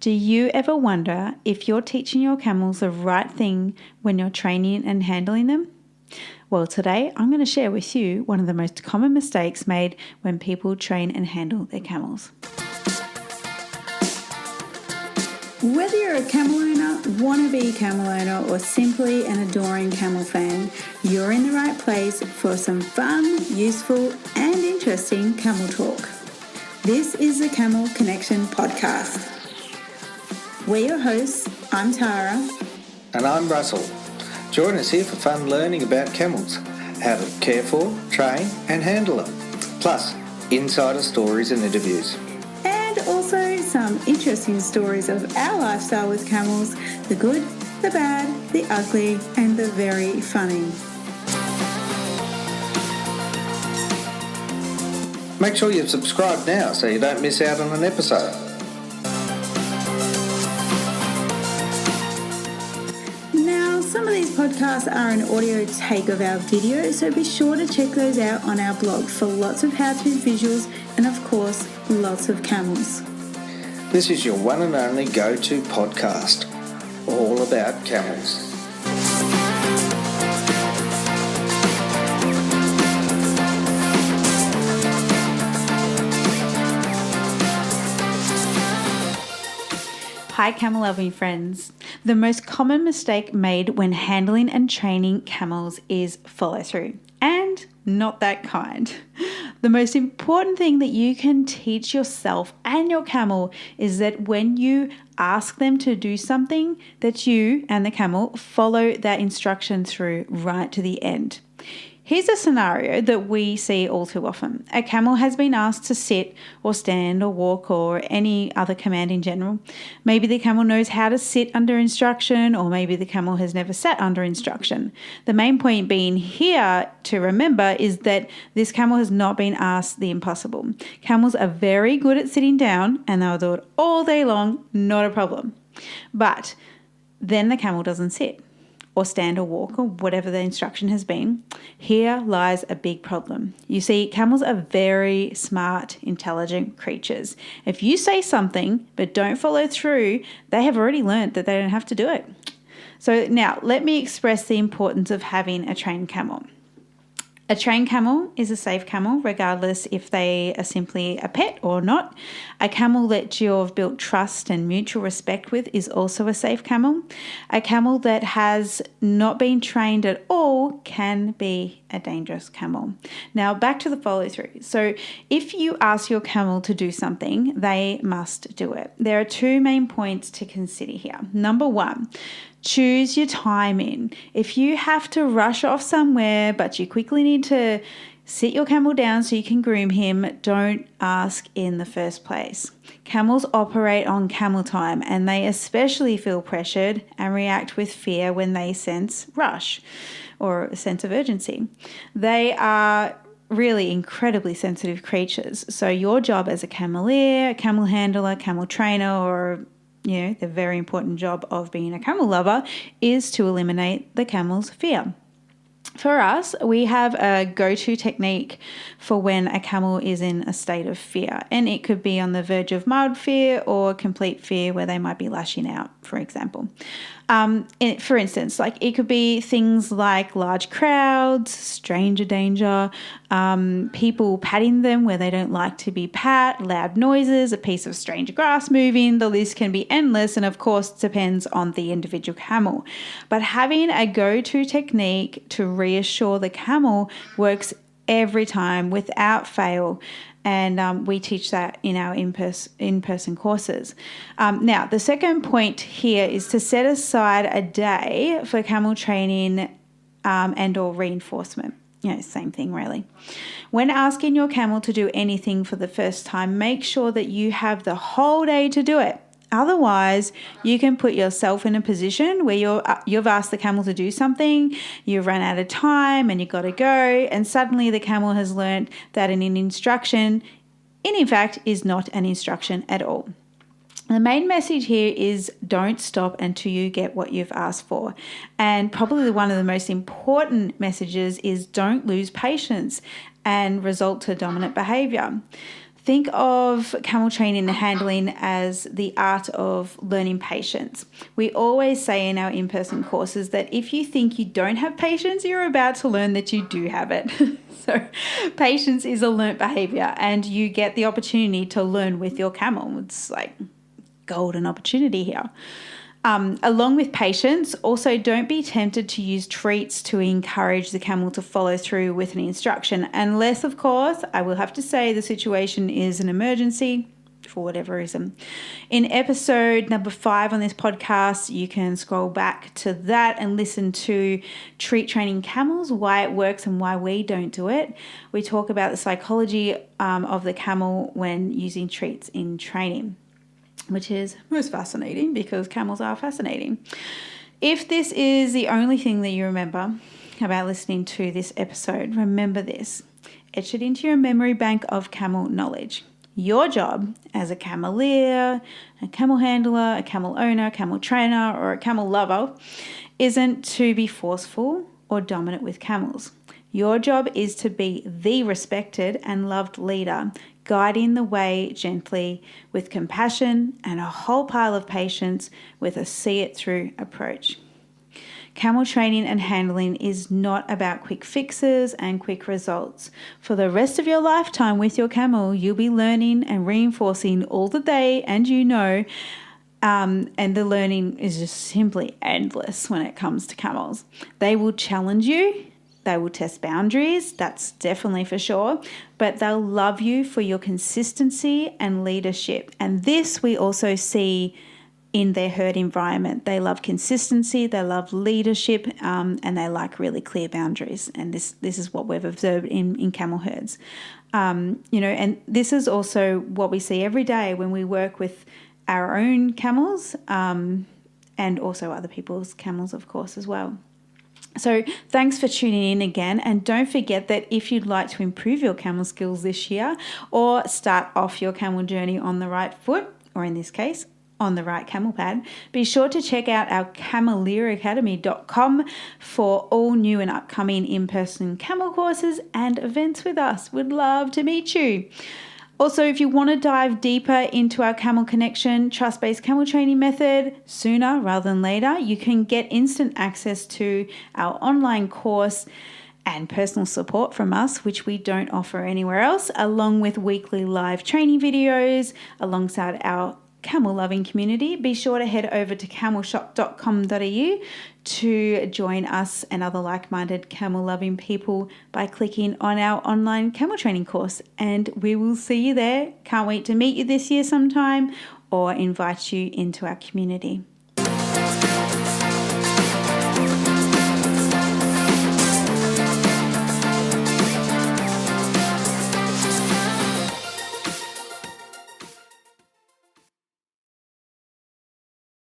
Do you ever wonder if you're teaching your camels the right thing when you're training and handling them? Well, today I'm going to share with you one of the most common mistakes made when people train and handle their camels. Whether you're a camel owner, wannabe camel owner, or simply an adoring camel fan, you're in the right place for some fun, useful, and interesting camel talk. This is the Camel Connection podcast. We're your hosts. I'm Tara. And I'm Russell. Join us here for fun learning about camels, how to care for, train and handle them, plus insider stories and interviews. And also some interesting stories of our lifestyle with camels, the good, the bad, the ugly and the very funny. Make sure you've subscribed now so you don't miss out on an episode. Some of these podcasts are an audio take of our video, so be sure to check those out on our blog for lots of how-to visuals and, of course, lots of camels. This is your one and only go-to podcast, all about camels. Hi camel loving friends. The most common mistake made when handling and training camels is follow through, and not that kind. The most important thing that you can teach yourself and your camel is that when you ask them to do something, that you and the camel follow that instruction through right to the end. Here's a scenario that we see all too often. A camel has been asked to sit or stand or walk or any other command in general. Maybe the camel knows how to sit under instruction, or maybe the camel has never sat under instruction. The main point being here to remember is that this camel has not been asked the impossible. Camels are very good at sitting down and they'll do it all day long, not a problem. But then the camel doesn't sit or stand or walk or whatever the instruction has been. Here lies a big problem. You see, camels are very smart, intelligent creatures. If you say something but don't follow through, they have already learned that they don't have to do it. So now let me express the importance of having a trained camel. A trained camel is a safe camel, regardless if they are simply a pet or not. A camel that you've built trust and mutual respect with is also a safe camel. A camel that has not been trained at all can be a dangerous camel. Now, back to the follow through. So if you ask your camel to do something, they must do it. There are two main points to consider here. Number one, choose your timing. If you have to rush off somewhere, but you quickly need to sit your camel down so you can groom him, don't ask in the first place. Camels operate on camel time, and they especially feel pressured and react with fear when they sense rush or a sense of urgency. They are really incredibly sensitive creatures. So your job as a cameleer, a camel handler, camel trainer, or the very important job of being a camel lover is to eliminate the camel's fear. For us, we have a go-to technique for when a camel is in a state of fear, and it could be on the verge of mild fear or complete fear where they might be lashing out, for example. For instance, it could be things like large crowds, stranger danger, people patting them where they don't like to be pat, loud noises, a piece of strange grass moving. The list can be endless, and of course depends on the individual camel. But having a go-to technique to reassure the camel works every time without fail. And we teach that in our in-person courses. Now, the second point here is to set aside a day for camel training and or reinforcement. Same thing really. When asking your camel to do anything for the first time, make sure that you have the whole day to do it. Otherwise, you can put yourself in a position where you've asked the camel to do something, you've run out of time and you've got to go, and suddenly the camel has learned that an instruction, in fact, is not an instruction at all. The main message here is don't stop until you get what you've asked for. And probably one of the most important messages is don't lose patience and result to dominant behavior. Think of camel training and handling as the art of learning patience. We always say in our in-person courses that if you think you don't have patience, you're about to learn that you do have it. So patience is a learnt behavior, and you get the opportunity to learn with your camel. It's like golden opportunity here. Along with patience, also don't be tempted to use treats to encourage the camel to follow through with an instruction, unless, of course, I will have to say the situation is an emergency for whatever reason. In episode number 5 on this podcast, you can scroll back to that and listen to treat training camels, why it works and why we don't do it. We talk about the psychology of the camel when using treats in training, which is most fascinating because camels are fascinating. If this is the only thing that you remember about listening to this episode, remember this. Etch it into your memory bank of camel knowledge. Your job as a cameleer, a camel handler, a camel owner, a camel trainer, or a camel lover isn't to be forceful or dominant with camels. Your job is to be the respected and loved leader, guiding the way gently with compassion and a whole pile of patience with a see-it-through approach. Camel training and handling is not about quick fixes and quick results. For the rest of your lifetime with your camel, you'll be learning and reinforcing all that they and you know, and the learning is just simply endless when it comes to camels. They will challenge you. They will test boundaries, that's definitely for sure, but they'll love you for your consistency and leadership. And this we also see in their herd environment. They love consistency, they love leadership, and they like really clear boundaries. And this is what we've observed in camel herds. And this is also what we see every day when we work with our own camels, and also other people's camels, of course, as well. So thanks for tuning in again, and don't forget that if you'd like to improve your camel skills this year or start off your camel journey on the right foot, or in this case, on the right camel pad, be sure to check out our camelieracademy.com for all new and upcoming in-person camel courses and events with us. We'd love to meet you. Also, if you want to dive deeper into our Camel Connection trust-based camel training method sooner rather than later, you can get instant access to our online course and personal support from us, which we don't offer anywhere else, along with weekly live training videos alongside our camel loving community. Be sure to head over to camelshop.com.au to join us and other like-minded camel loving people by clicking on our online camel training course, and we will see you there. Can't wait to meet you this year sometime or invite you into our community.